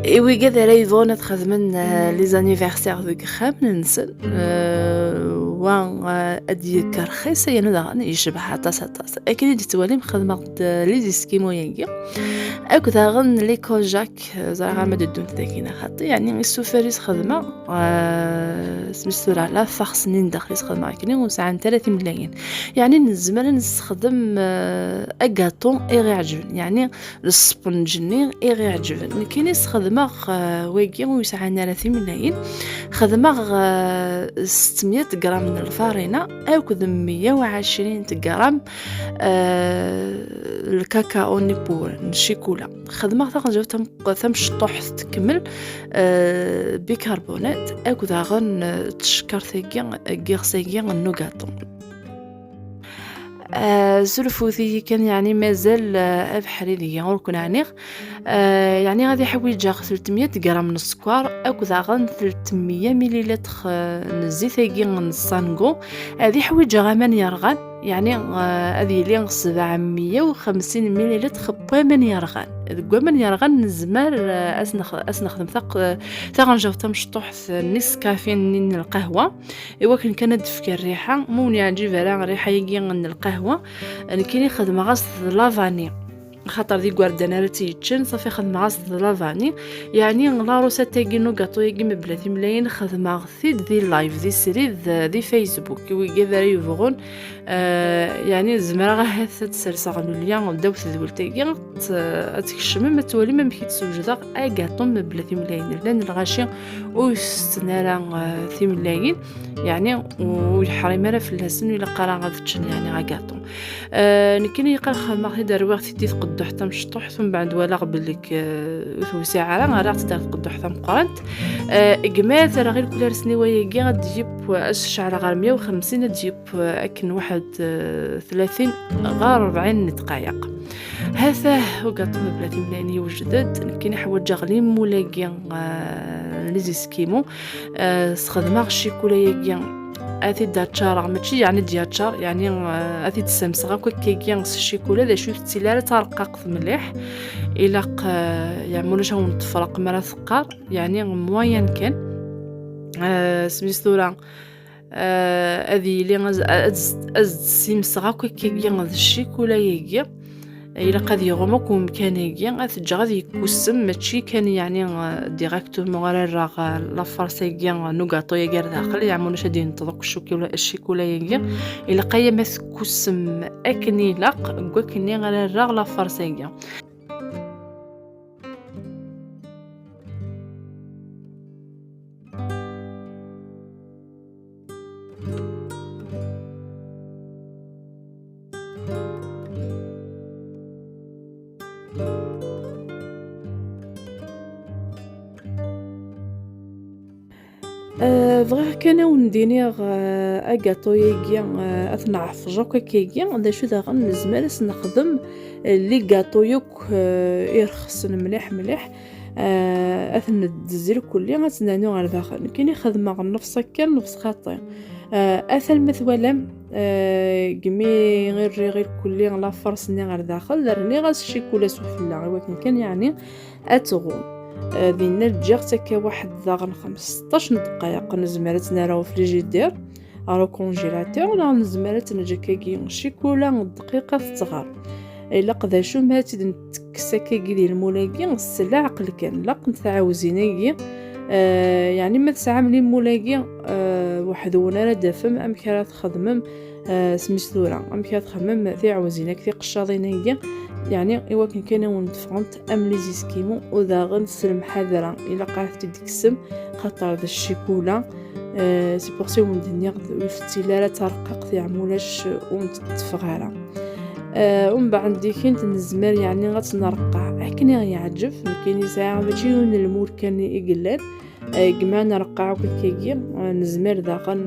إيوا قد راه يظن تخدمن لي زانيفرسير ذوك خام ننسى وان أدي كرخيصة يعني داغن يشبه طاس أكيد دي توالي مخدمة لي زيسكيمو يانكي أكو داغن لي كوجاك زرا ما دون تاكينا خاطي يعني السوفريس خدمة سميتو راه لا فاخ سنين داخل خدمة كني وساعة 30 ملايين يعني نزمر نستخدم أكاطون إغي عجبني يعني السبونجني إغي عجبني كاين خدمة واقي ويسعى 30 ملايين خدمة 600 غرام من الفارينة أو كذا 120 غرام الكاكاو نيبور الشيكولا خدمة تاغن ثم شطوح تكمل بيكربونات أو كذا غن تشكر ثيقيا غير ثيقيا النوغاتو زلفوذي كان يعني مازال أبحري ذي غنكون عنيغ يعني غادي يحويج 300 غرام من السكر أو كذا 300 مليلتر نزيت ثاقي الصانغو هذه حويج غامان يرغان يعني هذه لين 750 مليلتر بومن يرغان من يرغن نزمر أسنخدم ثقنجو تمشطوح نسكافين نين القهوة إوا كانت في الريحة مو يعجب على ريحة يجي من القهوة أنا كيني خدمة غاز لافاني خاطر ذي غواردانا تيتشن صافي خدمة غاز لافاني يعني لا روسا تاكي نوغاتو يجي مبلاتي ملايين خدمة غثيد ذي لايف ذي سيري ذي فيسبوك ويجي ذري يفغون يعني زمرا غاث تسرسغ ليا داوت ذول تاكي تكشم ما تولي ما مكيت سوجدا اكاطو مبلاتي ملايين لان الغاشي وستنارا 3 ملايين يعني ويحرم راه في الهسن ولا قرا غاتشن يعني غاكاطو نكني يقال خدمة دار وقت تقدو حتى مشطوح ثم بعد ولا قبل لك ساعه راه تقدو حتى مقرنت اجمال راه غير كل سنه وياكي غتجيب الشعر غير 150 تجيب اكن واحد 30 غير 40 دقائق هذا وقطو بلاتي ملاني وجدد كاين حوايج غلي مولاكي لي زيسكيمو استخدمها الشيكولا ياكي أثي داتشار ماشي يعني دياتشار يعني أثي تسمسغا كيكي الشيكولا ذا شوف تسيلارة ترقق مليح إلا يعملوا شغل تفرق مرة ثقار يعني موين كان سميتو راه هذه اللي از سيمسغا كيكي الشيكولا ياكي إلا قد يغمق ومكانيكي غتجي غادي يكوسم ماشي كان يعني ديريكتومون غير راه لافارسيكي نوغاتو ياكي داخل يعملوا شادين طرق الشيكولا ياكي إلا قايا ما تكوسم اكني لاق كوكني غير راه لافارسيكي بغا كان وندينيغ اكاطو ياكي اثنا عفجو كيكي دا شو دا غنزمر نخدم لي كاطو يوك يرخصن مليح اثن الدزير كلي غتنانو على داخل كاين خدمه نفس كان نفس خاطي اثل مثولا قمي غير كلي لا فرسني على داخل رني غاس الشيكولا سفلا ولكن كان يعني اتغون ذينا الجيغ تاكا واحد ضاغن 15 دقائق نزمرت نراو في الجدير راه كونجيلاتور ولا نزمرت نجاكاكي الشيكولا الدقيقه تصغر الا قدا شو ماتي نتكساكي ديال المولاكي السلع عقل كان لا كنت عاوزيناكي يعني ما تسعاملي مولاكي وحدونا راه دافم ام كرا تخدمم سميتو راه ام كرا تخمم في عاوزينك في قشاضيناكي يعني ايوا كان وندفرونت ام لي زيسكيمو وذا غنسلم حذره الا قعدت ديك السم خاطر ذا الشيكولا سي بور سي وندنيا الفتيله ترقق يعمولاش ونتفغاله ومن بعد كنت نزمر يعني غتنرقع كني غيعجب كاين ساعه ماشي من المور كان يقلب كما نرقع كيكي نزمر داخل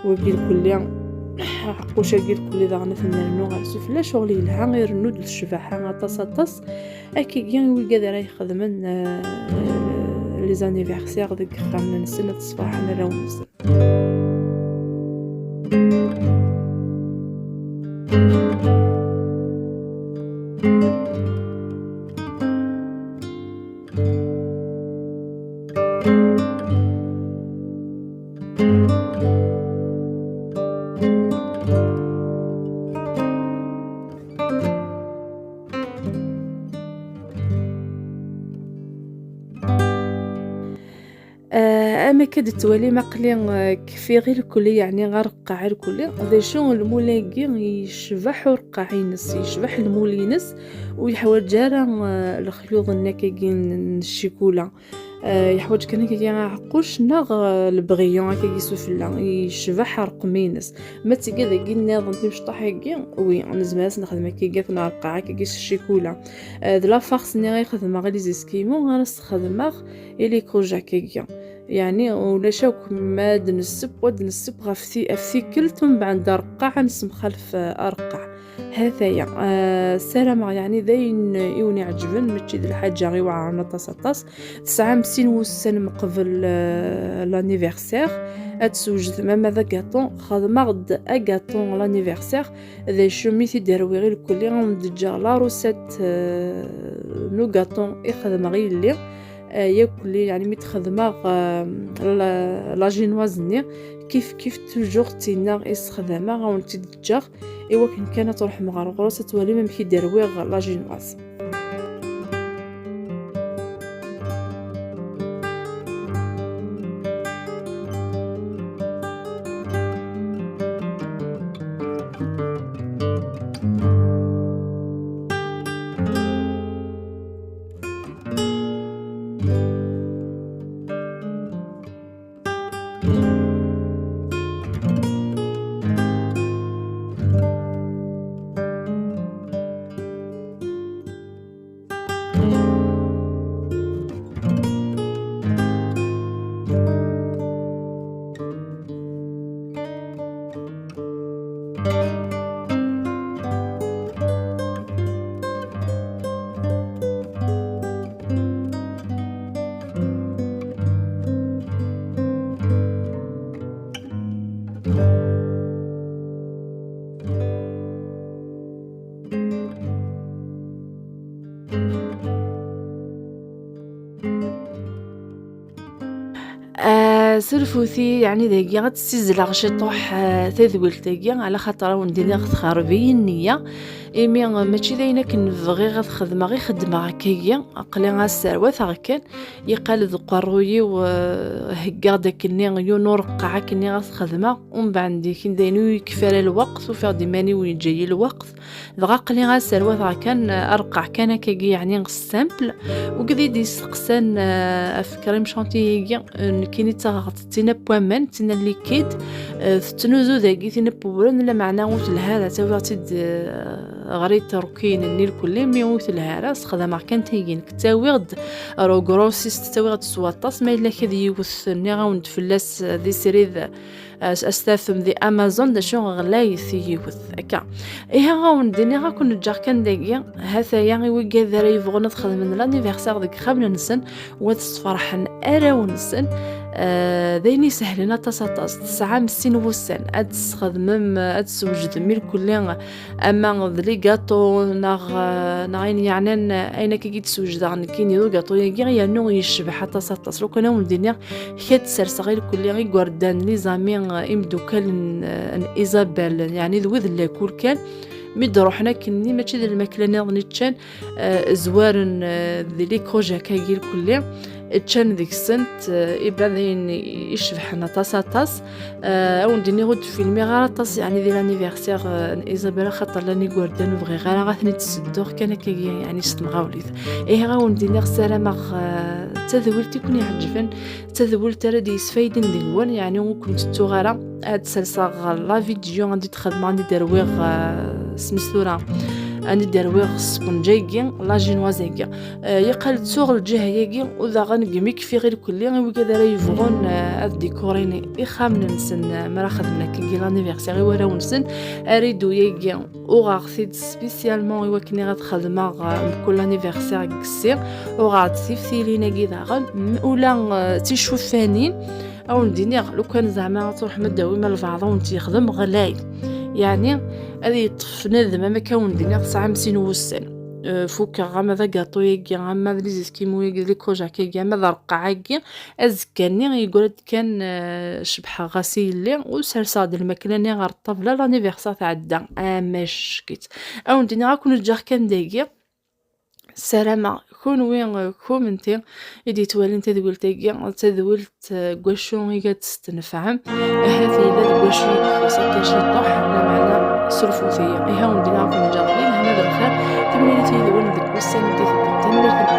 وكيل كليا حقوش كيل كل داغنا فنانو غاسف لا شغل يلها غير نود الشفاحه طاس اكي ويقدر يخدمن لي زانيفرسير ديك خامن السنه الصباح انا راه نسن أما كاد توالي مقلي كفي غير الكلي يعني غنرقّع الكلي ذا شو المولاكي يشبح ورقّعينس يشبح المولينس ويحوايج راه الخيوط النكاكين الشيكولا يحوايج كان كي عقوش ناغ البغيون هكا يسفلا يشبح رقمينس ما تيقا ذاكي النظام تيمشطح هكا وي انا زعما نخدم هكا نرقّع هكا الشيكولا د لا فارس ني غيخدم غير لي زيسكيمو غنستخدم إلي كوجاك هكا يعني ولا شاوك ما دنسب ودنسب غفثيكلت من بعد رقع نسم خلف أرقع هذايا السلامة يعني ذاين يوني عجبن ماشي د الحاجة غير واعرنا طاس 59 وسنة من قبل لانيفرسير اتسوجد ماما ذا كاطون خدمة غد اكاطون لانيفرسير ذا شوميتي داروي غير الكلي غندجا لا روسيت نو كاطون يخدم غير اللي ياكل يعني متخدمه لا جينوازني كيف توجور تينا استخدامها غونتي دجاغ ايوا كان تروح مغرغروس تولي ما كي دارويغ لا جينواز. سلفوثي يعني داكيا غتستزلغ شي طوح تذويلتاكيا على خاطر وندير غتخربي النية ايمي ماشي داينا كنبغي غتخدم غير خدمه هكايا عقلي غاسروات هكا يقال ذو قروي وهكا داك النيو نورقع كني غتخدمه ومن بعد كي داينو يكفر الوقت وفي ديماني وين جاي الوقت عقلي غاسروات هكا ارقع كان هكايا يعني سامبل وكذا دي سقسان افكاري مشونتي كيني تينا بوامن تينا ليكيد تنوزو داكي تينا بورن لا معناه وتلها تا تد غريت روكين النيل كل ميوت الهارة استخدم كان تيجين كتاويغد رو غروسيست تاويغد سواطاس ما إلا كذي يوث نيغاوند فلاس ذي سريد استاثم ذي امازون دا شو غلاي يوث هكا ايه غاون ديني غاكون جا كان داكيا هذا يعني ويكا ذا يبغون نخدم من لانيفرسير ديك خامل نسن وتصفرحن اراو نسن دايني سهلنا تصاطاس 59 وسن ادخدم ادسوجد ميل كلين اما ذلي غاطو ناغين يعني اين كي تسوجد عن كيني دو غاطو يغي نو يشبه حتى تصاطاس لو كانوا الدنيا خيت سرسغيل كلين غوردان لي زامي امدوكال ايزابيل يعني ذوذ اللي كل كان مد روحنا كني ماشي ديال الماكله ناضني تشان زوارن ذي كروجا كايل كلين تشان ديك السنت إبراهيم يشبحنا طاس أو نديني غود فيلمي غير طاس يعني ديال لانيفرسير إيزابيلا خاطر لاني غوردان وبغي غير غاثني تسدوغ كان كي يعني ستمغاوليث إيه غاون نديني سلامة تذولتي كوني عجبن تذولت راه دي سفايدين ديوان يعني وكنت توغرا هاد سلسة لا فيديو غادي تخدم عندي درويغ سميتو أنا درويغ السبونجيكي لا جينوازيكي يقال تسوغ الجهيكي وذا غنقميك في غير كلي وكذا راه يبغون الديكوريني يخامن نسن مرا خدمنا كي لانيفرسير وراو نسن اريدو ياكي وغاغثيد سبيسيالمون وكني غتخدم كل انيفرسير كسي وغاتسيفتي لينا كذا غن ولا تيشوف فانين او نديني لو كان زعما تروح مداومه لبعضها ونت يخدم غلاي يعني هذه طفنا ما كون دينا 59 وسن فوك غاما ذا غاطو ياكي غاما لي زيسكيمو ياكي لي كوجا كي غاما ذا رقعا كي ازكاني يقول كان شبحه غسيل وسرسا د الماكله ني غير الطابله لانيفرسير تاع الدا ماش كيت او ندينا غاكون الجار كان داكي السلامة كون كومنتي إدي توالين تذول تاقيا تذولت قواشو إيقا تستنفعم هذه إلا قواشو يكفوسا كاشي طوح على معنى سلفوثية إيها وندينا كون جاغلين هنا ذا الخير تمنيتي ذول ذك والسنة دي ثبتين